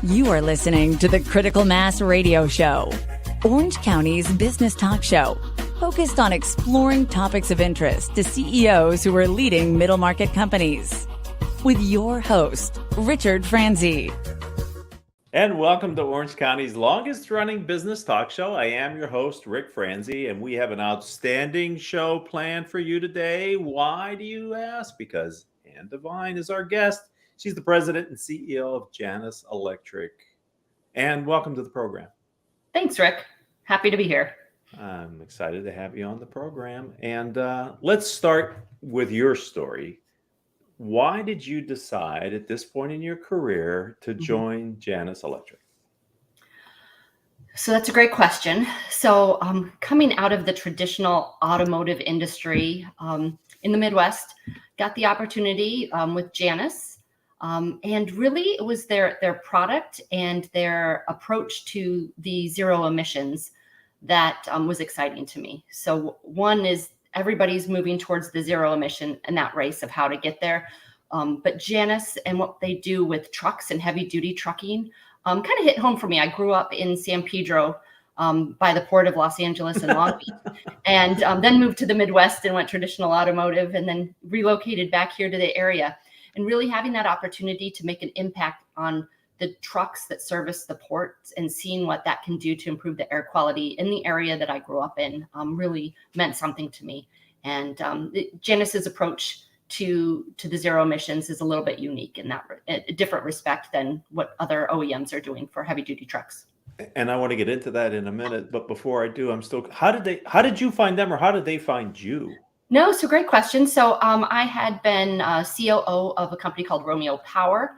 You are listening to the Critical Mass Radio Show, Orange County's business talk show, focused on exploring topics of interest to CEOs who are leading middle market companies. With your host, Richard Franzi. And welcome to Orange County's longest running business talk show. I am your host, Rick Franzi, and we have an outstanding show planned for you today. Why do you ask? Because Devine is our guest. She's the president and CEO of Janus Electric. And welcome to the program. Thanks, Rick. Happy to be here. I'm excited to have you on the program. And let's start with your story. Why did you decide at this point in your career to join Janus Electric? So that's a great question. So coming out of the traditional automotive industry in the Midwest, got the opportunity with Janus. And really it was their product and their approach to the zero emissions that was exciting to me. So one is everybody's moving towards the zero emission and that race of how to get there. But Janus and what they do with trucks and heavy duty trucking kind of hit home for me. I grew up in San Pedro by the port of Los Angeles and Long Beach, and then moved to the Midwest and went traditional automotive and then relocated back here to the area. And really having that opportunity to make an impact on the trucks that service the ports and seeing what that can do to improve the air quality in the area that I grew up in really meant something to me. And Janus's approach to the zero emissions is a little bit unique in that a different respect than what other OEMs are doing for heavy duty trucks. And I want to get into that in a minute, but before I do, how did you find them, or how did they find you? No, so great question. So I had been COO of a company called Romeo Power.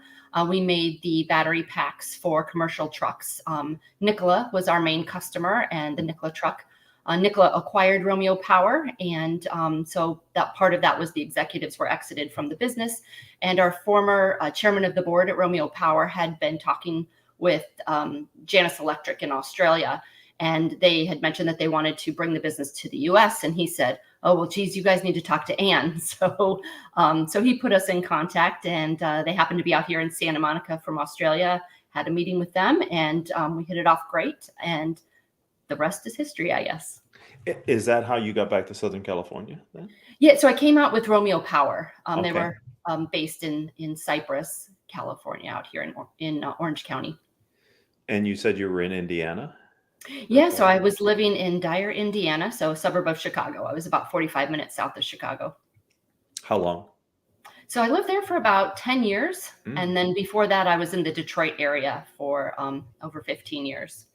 We made the battery packs for commercial trucks. Nikola was our main customer, and the Nikola truck. Nikola acquired Romeo Power, and so that part of that was the executives were exited from the business. And our former chairman of the board at Romeo Power had been talking with Janus Electric in Australia, and they had mentioned that they wanted to bring the business to the US. And he said, "Oh, well, geez, you guys need to talk to Ann." So he put us in contact, and they happened to be out here in Santa Monica from Australia, had a meeting with them, and we hit it off great. And the rest is history, I guess. Is that how you got back to Southern California then? Yeah, so I came out with Romeo Power. Okay. They were based in Cypress, California, out here in Orange County. And you said you were in Indiana? Yeah, so I was living in Dyer, Indiana, so a suburb of Chicago. I was about 45 minutes south of Chicago. How long? So I lived there for about 10 years. And then before that, I was in the Detroit area for over 15 years.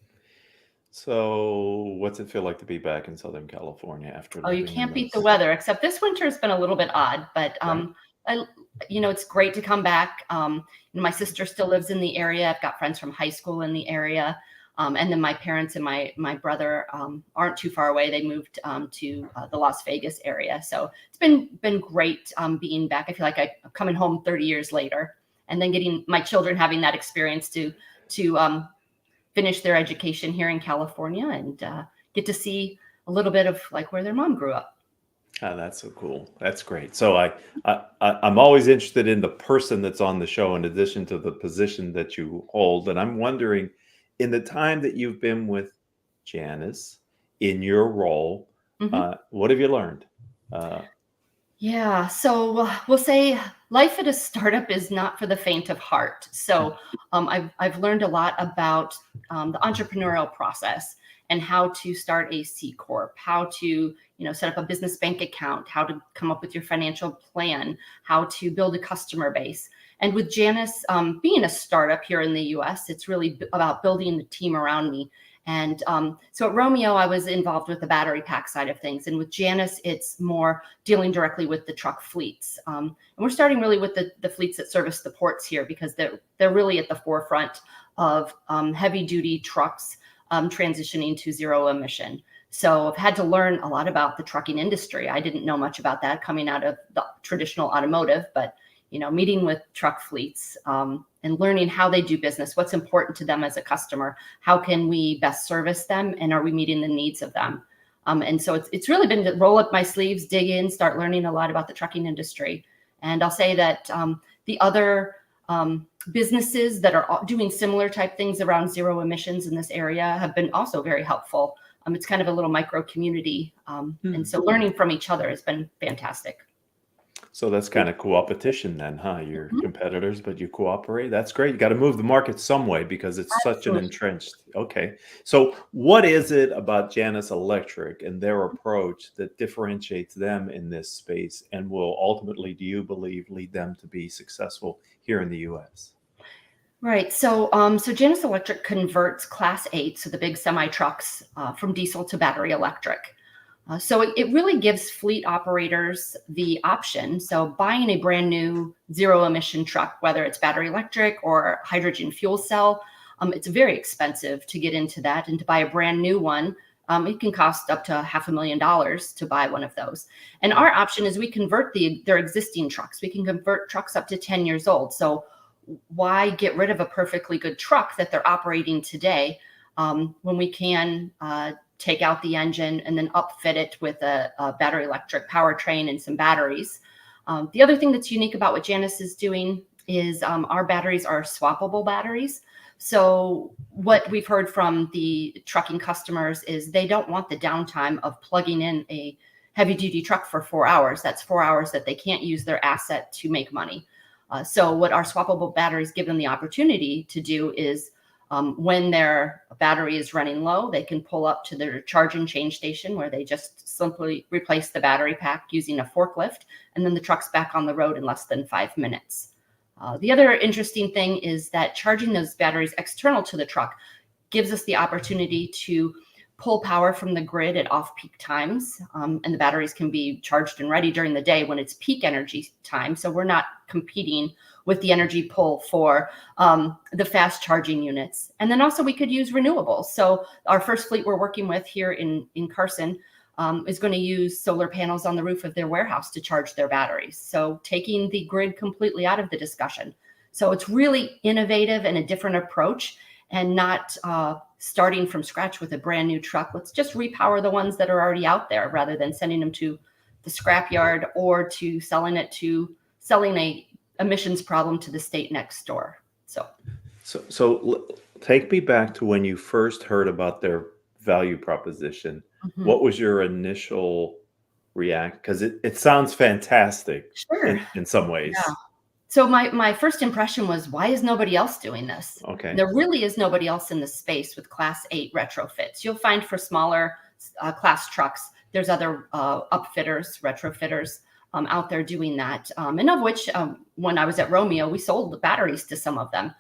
So what's it feel like to be back in Southern California after? Oh, you can't beat the weather, except this winter has been a little bit odd, but it's great to come back. My sister still lives in the area. I've got friends from high school in the area. And then my parents and my brother aren't too far away. They moved to the Las Vegas area. So it's been great being back. I feel like I'm coming home 30 years later, and then getting my children having that experience to finish their education here in California and get to see a little bit of like where their mom grew up. Oh, that's so cool. That's great. So I'm always interested in the person that's on the show in addition to the position that you hold. And I'm wondering, in the time that you've been with Janus in your role, what have you learned? Yeah, so we'll say life at a startup is not for the faint of heart. So I've learned a lot about the entrepreneurial process and how to start a C Corp, how to set up a business bank account, how to come up with your financial plan, how to build a customer base. And with Janus being a startup here in the US, it's really about building the team around me. And so at Romeo, I was involved with the battery pack side of things. And with Janus, it's more dealing directly with the truck fleets. And we're starting really with the fleets that service the ports here, because they're really at the forefront of heavy duty trucks transitioning to zero emission. So I've had to learn a lot about the trucking industry. I didn't know much about that coming out of the traditional automotive, but meeting with truck fleets and learning how they do business, what's important to them as a customer, how can we best service them, and are we meeting the needs of them? And so it's really been to roll up my sleeves, dig in, start learning a lot about the trucking industry. And I'll say that the other Businesses that are doing similar type things around zero emissions in this area have been also very helpful. It's kind of a little micro community. And so learning from each other has been fantastic. So that's kind of co-opetition then, huh? You're Mhm. competitors, but you cooperate. That's great. You got to move the market some way because it's such an Absolutely. entrenched. Okay. So what is it about Janus Electric and their approach that differentiates them in this space and will ultimately, do you believe, lead them to be successful here in the US? Right. So, so Janus Electric converts Class 8, so the big semi trucks, from diesel to battery electric. So it really gives fleet operators the option. So buying a brand new zero emission truck, whether it's battery electric or hydrogen fuel cell, it's very expensive to get into that. And to buy a brand new one, it can cost up to $500,000 to buy one of those. And our option is we convert their existing trucks. We can convert trucks up to 10 years old. So why get rid of a perfectly good truck that they're operating today, when we can take out the engine and then upfit it with a battery electric powertrain and some batteries. The other thing that's unique about what Janus is doing is our batteries are swappable batteries. So what we've heard from the trucking customers is they don't want the downtime of plugging in a heavy duty truck for 4 hours. That's 4 hours that they can't use their asset to make money. So what our swappable batteries give them the opportunity to do is when their battery is running low, they can pull up to their charge and change station where they just simply replace the battery pack using a forklift, and then the truck's back on the road in less than 5 minutes. The other interesting thing is that charging those batteries external to the truck gives us the opportunity to pull power from the grid at off-peak times, and the batteries can be charged and ready during the day when it's peak energy time. So we're not competing with the energy pull for the fast charging units. And then also we could use renewables. So our first fleet we're working with here in Carson is going to use solar panels on the roof of their warehouse to charge their batteries. So taking the grid completely out of the discussion. So it's really innovative and a different approach, and not starting from scratch with a brand new truck. Let's just repower the ones that are already out there rather than sending them to the scrapyard or to selling a emissions problem to the state next door. So take me back to when you first heard about their value proposition. Mhm. What was your initial react? Because it sounds fantastic Sure. in some ways. Yeah. So my first impression was, why is nobody else doing this? Okay. There really is nobody else in the space with Class 8 retrofits. You'll find for smaller class trucks, there's other upfitters, retrofitters out there doing that. And of which, when I was at Romeo, we sold the batteries to some of them.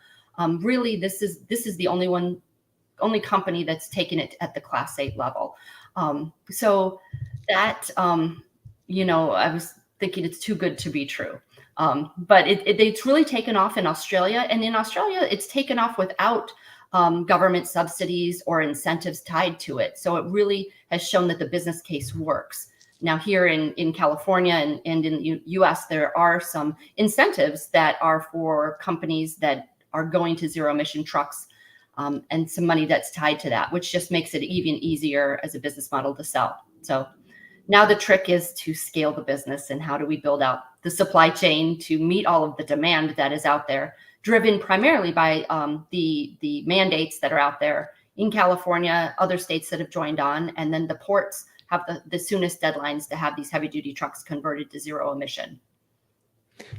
Really, this is the only company that's taken it at the Class 8 level. So that, I was thinking it's too good to be true. But it's really taken off in Australia. And in Australia, it's taken off without government subsidies or incentives tied to it. So it really has shown that the business case works. Now, here in California and in the US, there are some incentives that are for companies that are going to zero emission trucks, and some money that's tied to that, which just makes it even easier as a business model to sell. So now the trick is to scale the business, and how do we build out the supply chain to meet all of the demand that is out there, driven primarily by the mandates that are out there in California, other states that have joined on, and then the ports have the soonest deadlines to have these heavy duty trucks converted to zero emission.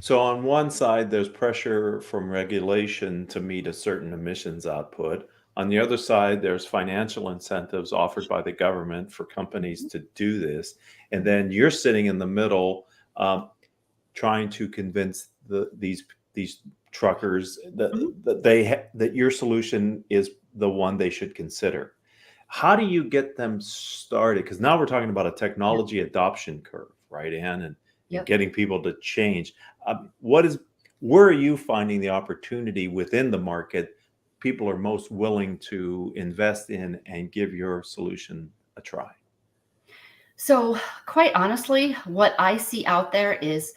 So on one side, there's pressure from regulation to meet a certain emissions output. On the other side, there's financial incentives offered by the government for companies to do this. And then you're sitting in the middle, trying to convince these truckers that your solution is the one they should consider. How do you get them started? Because now we're talking about a technology adoption curve, right, Ann, and Yep. getting people to change. Where are you finding the opportunity within the market people are most willing to invest in and give your solution a try? So quite honestly, what I see out there is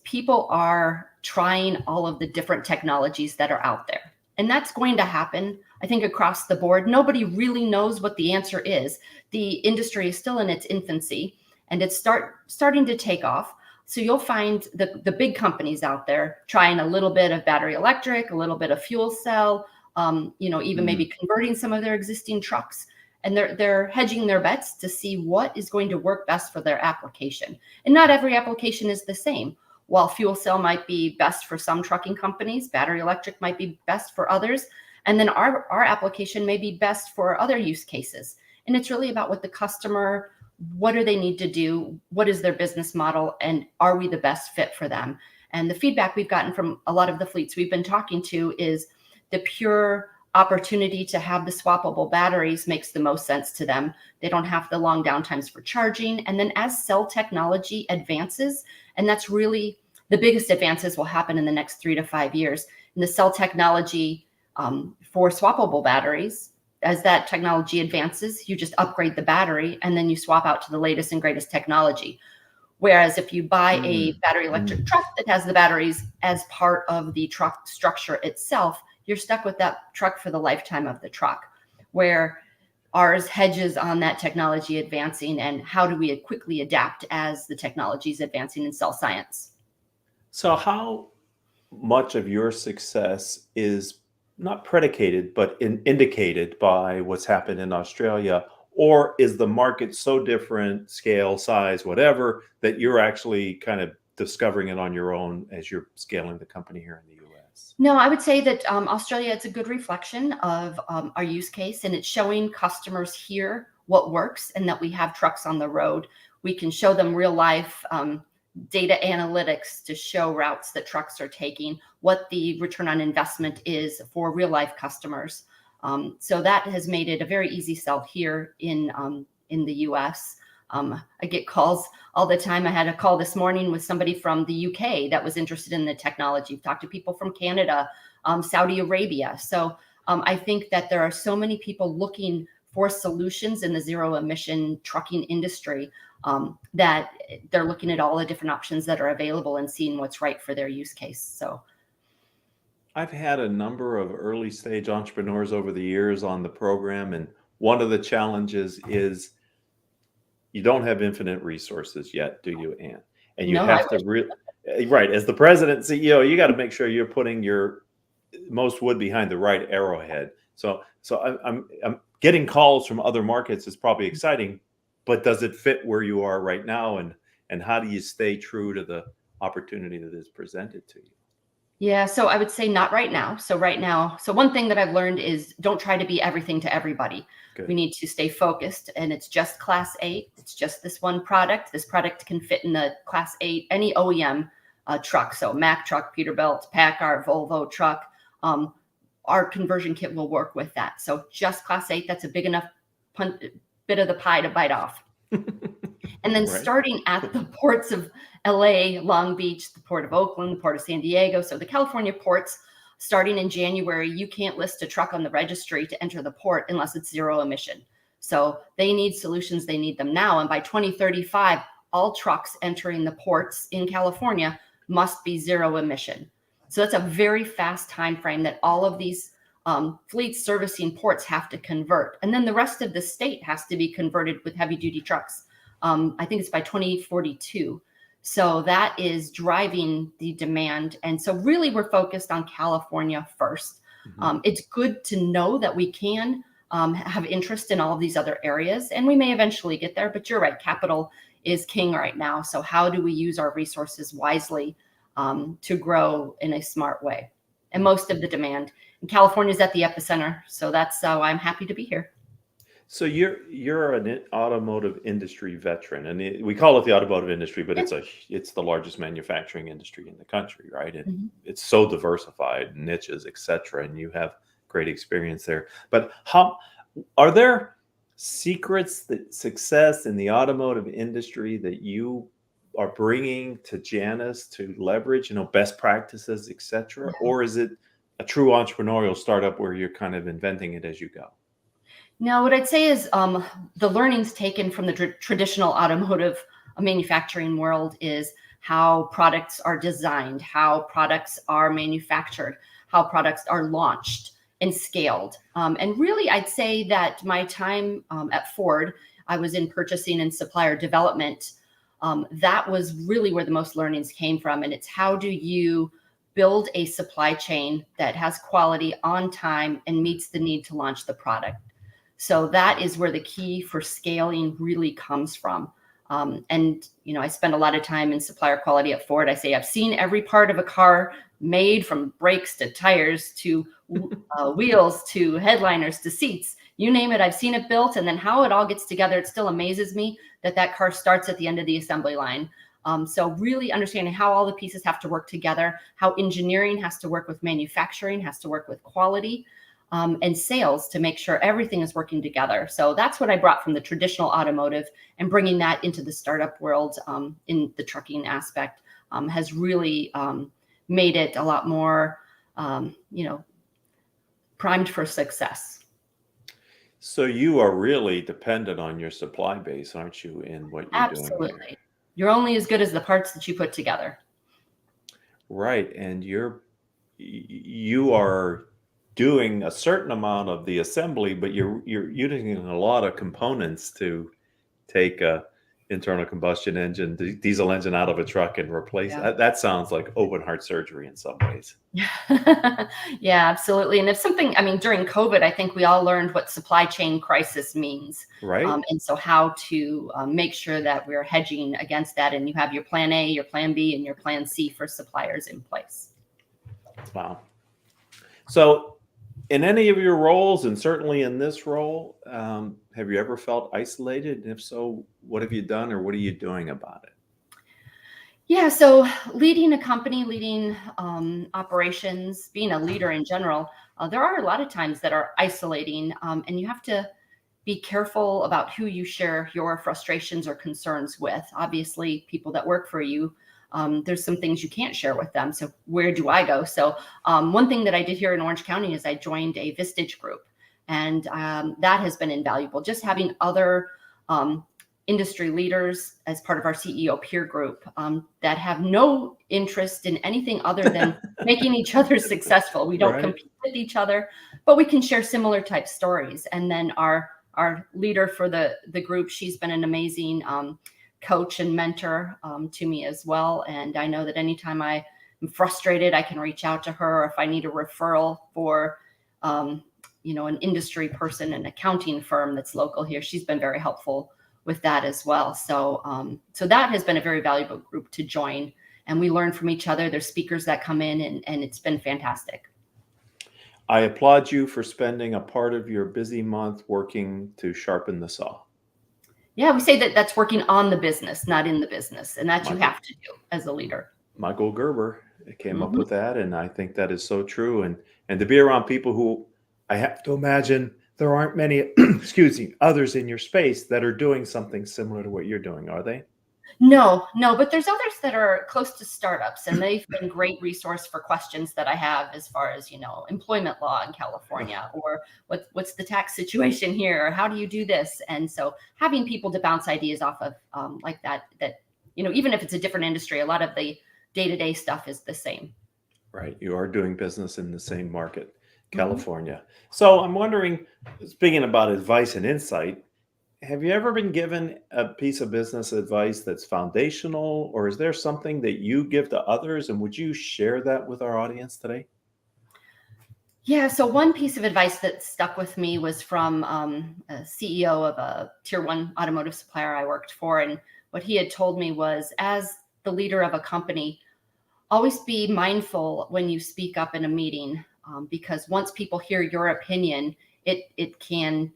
people are trying all of the different technologies that are out there. And that's going to happen, I think, across the board. Nobody really knows what the answer is. The industry is still in its infancy, and it's starting to take off. So you'll find the big companies out there trying a little bit of battery electric, a little bit of fuel cell, even maybe converting some of their existing trucks. And they're hedging their bets to see what is going to work best for their application. And not every application is the same. While fuel cell might be best for some trucking companies, battery electric might be best for others. And then our application may be best for other use cases. And it's really about what the customer, what do they need to do? What is their business model? And are we the best fit for them? And the feedback we've gotten from a lot of the fleets we've been talking to is the pure opportunity to have the swappable batteries makes the most sense to them. They don't have the long downtimes for charging. And then as cell technology advances, and that's really the biggest advances will happen in the next 3 to 5 years. And the cell technology for swappable batteries, as that technology advances, you just upgrade the battery and then you swap out to the latest and greatest technology. Whereas if you buy a battery electric truck that has the batteries as part of the truck structure itself, you're stuck with that truck for the lifetime of the truck, where ours hedges on that technology advancing and how do we quickly adapt as the technology is advancing in cell science. So how much of your success is not predicated, but indicated by what's happened in Australia? Or is the market so different, scale, size, whatever, that you're actually kind of discovering it on your own as you're scaling the company here in the US? No, I would say that Australia, it's a good reflection of our use case, and it's showing customers here what works and that we have trucks on the road. We can show them real life data analytics to show routes that trucks are taking, what the return on investment is for real life customers. So that has made it a very easy sell here in the US. I get calls all the time. I had a call this morning with somebody from the UK that was interested in the technology. I've talked to people from Canada, Saudi Arabia. So I think that there are so many people looking for solutions in the zero emission trucking industry that they're looking at all the different options that are available and seeing what's right for their use case. So I've had a number of early stage entrepreneurs over the years on the program, and one of the challenges is you don't have infinite resources yet, do you, Ann? And you No, have to right, as the president CEO, you got to make sure you're putting your most wood behind the right arrowhead. So I'm getting calls from other markets is probably exciting, but does it fit where you are right now? And how do you stay true to the opportunity that is presented to you? yeah, so I would say not right now. So one thing that I've learned is don't try to be everything to everybody. Good. We need to stay focused, and it's just Class 8. It's just this one product. This product can fit in the Class 8, any OEM truck. So Mack truck, Peterbilt, Packard, Volvo truck. Our conversion kit will work with that. So just Class 8, that's a big enough bit of the pie to bite off. And then starting at the ports of LA, Long Beach, the Port of Oakland, the Port of San Diego. So the California ports, starting in January, you can't list a truck on the registry to enter the port unless it's zero emission. So they need solutions. They need them now. And by 2035, all trucks entering the ports in California must be zero emission. So that's a very fast time frame that all of these fleets servicing ports have to convert. And then the rest of the state has to be converted with heavy duty trucks. I think it's by 2042. So that is driving the demand. And so really we're focused on California first. It's good to know that we can have interest in all of these other areas, and we may eventually get there, but you're right, capital is king right now. So how do we use our resources wisely to grow in a smart way? And most of the demand in California is at the epicenter. So that's why I'm happy to be here. So you're an automotive industry veteran, and we call it the automotive industry, but it's the largest manufacturing industry in the country, right? And it's so diversified, niches, etc. And you have great experience there. But how are there secrets that success in the automotive industry that you are bringing to Janus to leverage, best practices, etc. Or is it a true entrepreneurial startup where you're kind of inventing it as you go? Now, what I'd say is the learnings taken from the traditional automotive manufacturing world is how products are designed, how products are manufactured, how products are launched and scaled. And really, I'd say that my time at Ford, I was in purchasing and supplier development. That was really where the most learnings came from. And it's how do you build a supply chain that has quality on time and meets the need to launch the product. So that is where the key for scaling really comes from. And, I spend a lot of time in supplier quality at Ford. I say, I've seen every part of a car made, from brakes to tires to wheels to headliners to seats, you name it. I've seen it built, and then how it all gets together. It still amazes me that car starts at the end of the assembly line. So really understanding how all the pieces have to work together, how engineering has to work with manufacturing, has to work with quality, and sales to make sure everything is working together. So that's what I brought from the traditional automotive, and bringing that into the startup world in the trucking aspect has really made it a lot more, primed for success. So you are really dependent on your supply base, aren't you, in what you're doing here? Absolutely. You're only as good as the parts that you put together. Right. And you are doing a certain amount of the assembly, but you're using a lot of components to take a internal combustion engine, diesel engine out of a truck and replace Yeah. that. Sounds like open heart surgery in some ways. Yeah, absolutely. And if something, during COVID, I think we all learned what supply chain crisis means. Right. And so how to make sure that we're hedging against that, and you have your plan A, your plan B, and your plan C for suppliers in place. Wow. So in any of your roles, and certainly in this role, have you ever felt isolated? And if so, what have you done, or what are you doing about it? Yeah, so leading a company, leading operations, being a leader in general, there are a lot of times that are isolating, and you have to be careful about who you share your frustrations or concerns with. Obviously, people that work for you, there's some things you can't share with them. So where do I go? So one thing that I did here in Orange County is I joined a Vistage group, and that has been invaluable. Just having other industry leaders as part of our CEO peer group that have no interest in anything other than making each other successful. We don't Right. compete with each other, but we can share similar type stories. And then our leader for the group, she's been an amazing coach and mentor to me as well. And I know that anytime I'm frustrated, I can reach out to her. Or if I need a referral for an industry person, an accounting firm that's local here, she's been very helpful with that as well. So so that has been a very valuable group to join, and we learn from each other. There's speakers that come in, and it's been fantastic. I applaud you for spending a part of your busy month working to sharpen the saw. Yeah, we say that that's working on the business, not in the business, and that you have to do as a leader. Michael Gerber came up with that, and I think that is so true. And to be around people who, I have to imagine, there aren't many, excuse me, others in your space that are doing something similar to what you're doing, are they? No, but there's others that are close to startups, and they've been great resource for questions that I have as far as, employment law in California, or what's the tax situation here, or how do you do this? And so having people to bounce ideas off of like that, even if it's a different industry, a lot of the day-to-day stuff is the same. Right. You are doing business in the same market, California. So I'm wondering, speaking about advice and insight, have you ever been given a piece of business advice that's foundational, or is there something that you give to others? And would you share that with our audience today? Yeah, so one piece of advice that stuck with me was from a CEO of a tier 1 automotive supplier I worked for. And what he had told me was, as the leader of a company, always be mindful when you speak up in a meeting, because once people hear your opinion, it can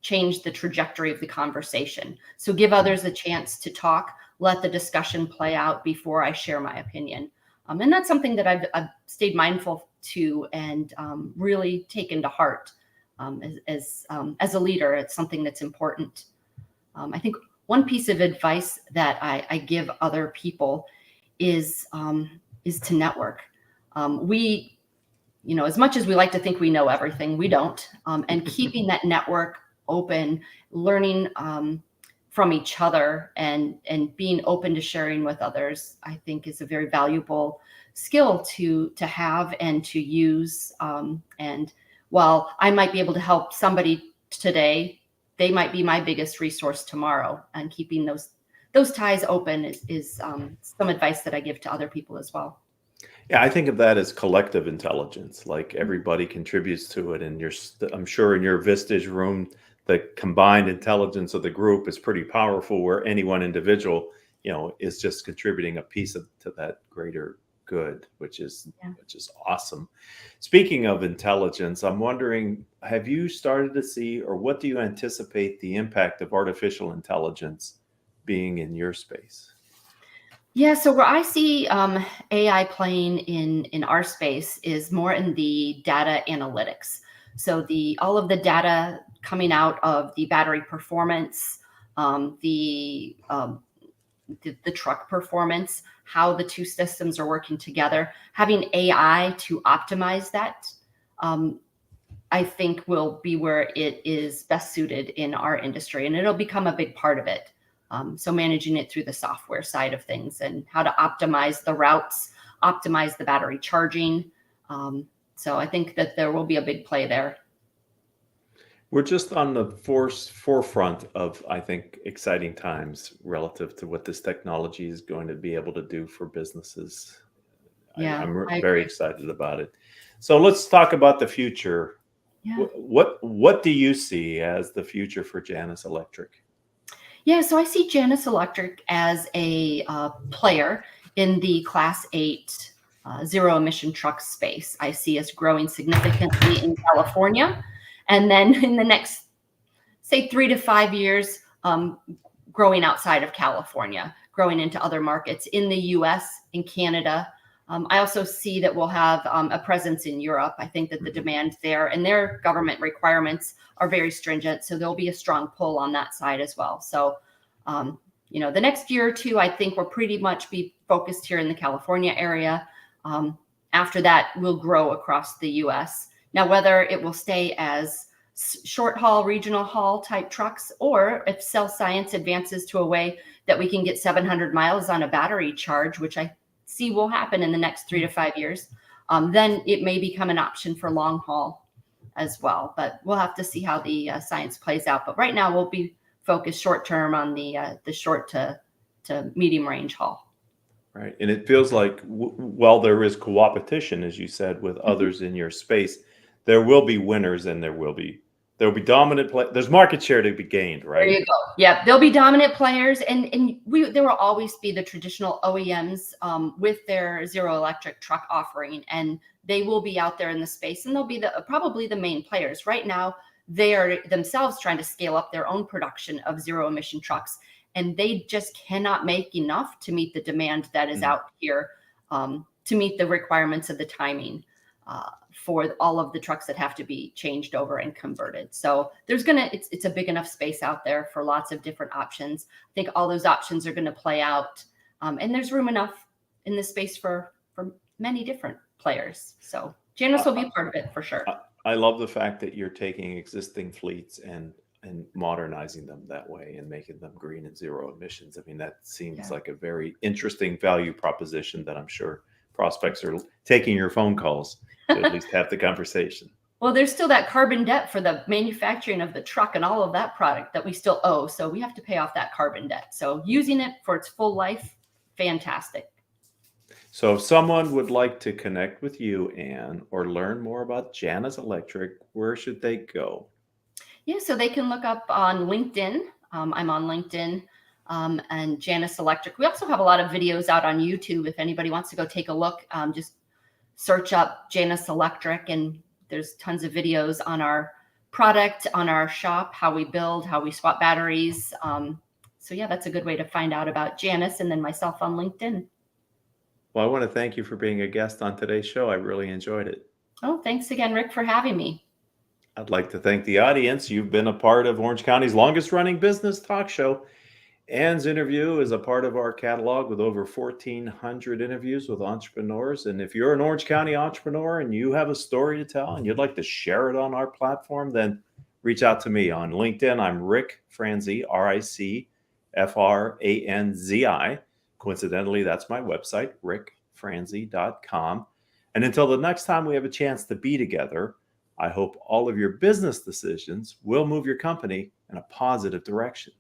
change the trajectory of the conversation. So give others a chance to talk, let the discussion play out before I share my opinion. And that's something that I've stayed mindful to, and really taken to heart as a leader. It's something that's important. I think one piece of advice that I give other people is to network. We, as much as we like to think we know everything, we don't. And keeping that network open, learning from each other, and being open to sharing with others, I think is a very valuable skill to have and to use. And while I might be able to help somebody today, they might be my biggest resource tomorrow, and keeping those those ties open is some advice that I give to other people as well. Yeah, I think of that as collective intelligence. Like everybody contributes to it, and I'm sure in your Vistage room, the combined intelligence of the group is pretty powerful. Where any one individual, is just contributing a piece to that greater good, which is awesome. Speaking of intelligence, I'm wondering, have you started to see, or what do you anticipate the impact of artificial intelligence being in your space? Yeah, so where I see AI playing in our space is more in the data analytics. So all of the data coming out of the battery performance, the truck performance, how the two systems are working together, having AI to optimize that, I think will be where it is best suited in our industry, and it'll become a big part of it. So managing it through the software side of things and how to optimize the routes, optimize the battery charging. So I think that there will be a big play there. We're just on the forefront of, I think, exciting times relative to what this technology is going to be able to do for businesses. Yeah, I'm I very agree. excited about it. So let's talk about the future. Yeah. What do you see as the future for Janus Electric? Yeah, so I see Janus Electric as a player in the Class 8 zero emission truck space. I see us growing significantly in California. And then in the next, say, 3 to 5 years, growing outside of California, growing into other markets in the US, in Canada. I also see that we'll have a presence in Europe. I think that the demand there and their government requirements are very stringent. So there'll be a strong pull on that side as well. So, the next year or two, I think we'll pretty much be focused here in the California area. After that, we'll grow across the US. Now, whether it will stay as short haul, regional haul type trucks, or if cell science advances to a way that we can get 700 miles on a battery charge, which I see will happen in the next 3 to 5 years, then it may become an option for long haul as well. But we'll have to see how the science plays out. But right now, we'll be focused short term on the short to medium range haul. Right. And it feels like while there is co-opetition, as you said, with others in your space, there will be winners and there will be dominant there's market share to be gained, right? There you go. Yeah, there'll be dominant players, and there will always be the traditional OEMs with their zero electric truck offering, and they will be out there in the space, and they'll be probably the main players. Right now, they are themselves trying to scale up their own production of zero emission trucks, and they just cannot make enough to meet the demand that is out here, to meet the requirements of the timing. For all of the trucks that have to be changed over and converted. So it's a big enough space out there for lots of different options. I think all those options are going to play out. And there's room enough in this space for many different players. So Janus will be a part of it for sure. I love the fact that you're taking existing fleets and modernizing them that way and making them green and zero emissions. I mean, that seems like a very interesting value proposition that I'm sure prospects are taking your phone calls to at least have the conversation. Well, there's still that carbon debt for the manufacturing of the truck and all of that product that we still owe. So we have to pay off that carbon debt. So using it for its full life, fantastic. So if someone would like to connect with you, Anne, or learn more about Janus Electric, where should they go? Yeah, so they can look up on LinkedIn. I'm on LinkedIn. And Janus Electric. We also have a lot of videos out on YouTube. If anybody wants to go take a look, just search up Janus Electric, and there's tons of videos on our product, on our shop, how we build, how we swap batteries. So yeah, that's a good way to find out about Janus, and then myself on LinkedIn. Well, I want to thank you for being a guest on today's show. I really enjoyed it. Oh, thanks again, Rick, for having me. I'd like to thank the audience. You've been a part of Orange County's longest running business talk show. Anne's interview is a part of our catalog with over 1,400 interviews with entrepreneurs. And if you're an Orange County entrepreneur and you have a story to tell and you'd like to share it on our platform, then reach out to me on LinkedIn. I'm Rick Franzi, RICFRANZI. Coincidentally, that's my website, rickfranzi.com. And until the next time we have a chance to be together, I hope all of your business decisions will move your company in a positive direction.